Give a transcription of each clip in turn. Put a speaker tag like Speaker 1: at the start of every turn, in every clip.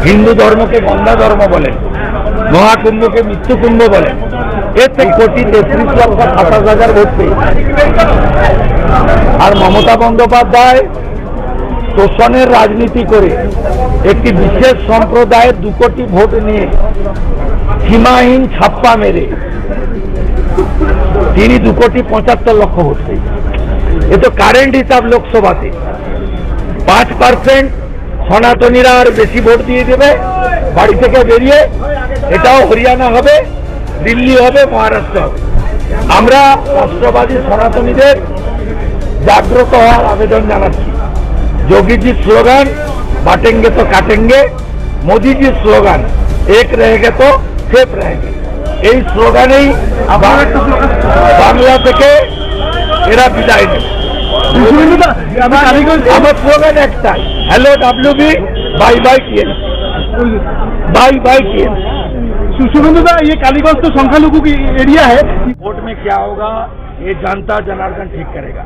Speaker 1: হিন্দু ধর্মকে গন্ধা ধর্ম বলেন, মহাকুম্ভকে মৃত্যু কুম্ভ বলেন। এর থেকে 1,33,27,000 ভোট পেয়ে। আর মমতা বন্দ্যোপাধ্যায় তোষণের রাজনীতি করে একটি বিশেষ সম্প্রদায়ের 2 কোটি ভোট নিয়ে সীমাহীন ছাপ্পা মেরে তিনি 2,75,00,000 ভোট পেয়েছেন। এ তো কারেন্ট হিসাব লোকসভাতে 5% সনাতনীরা আর বেশি ভোট দিয়ে দেবে বাড়ি থেকে বেরিয়ে। এটাও হরিয়ানা হবে, দিল্লি হবে, মহারাষ্ট্র হবে। আমরা রাষ্ট্রবাদী সনাতনীদের জাগ্রত হওয়ার আবেদন জানাচ্ছি। যোগীজির স্লোগান বাটেঙ্গে তো কাটেঙ্গে, মোদীজির স্লোগান এক রহেগে তো সেফ রহেগে, এই স্লোগানেই বাংলা থেকে এরা বিদায় নেবে। আমার স্লোগান একটাই, hello WB, bye bye TMC, bye bye TMC.
Speaker 2: सुशोभेंदुदा, ये कालीगंज तो संख्यालघु की एरिया है,
Speaker 1: वोट में क्या होगा ये जनता जनार्दन ठीक करेगा।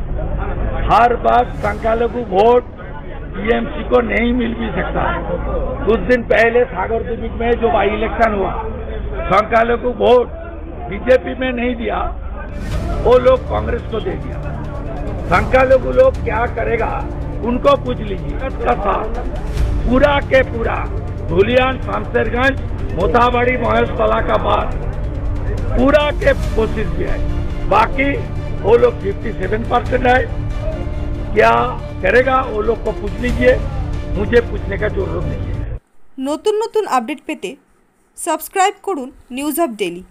Speaker 1: हर बार संख्यालघु वोट टीएमसी को नहीं मिल भी सकता। कुछ दिन पहले सागरदीप में जो बाई इलेक्शन हुआ, संख्यालघु वोट बीजेपी में नहीं दिया, वो लोग कांग्रेस को दे दिया। संख्यालघु लोग क्या करेगा उनको पूछ लीजिए। पूरा के पूरा धुलियान, शामशेरगंज, मोथाबाड़ी, महेशतला का बाद पूरा के कोशिश भी है। बाकी वो लोग 57% है। क्या करेगा वो लोग को पूछ लीजिए, मुझे पूछने का जरूरत नहीं है।
Speaker 3: নতুন নতুন আপডেট পেতে সাবস্ক্রাইব করুন নিউজ আপ ডেইলি।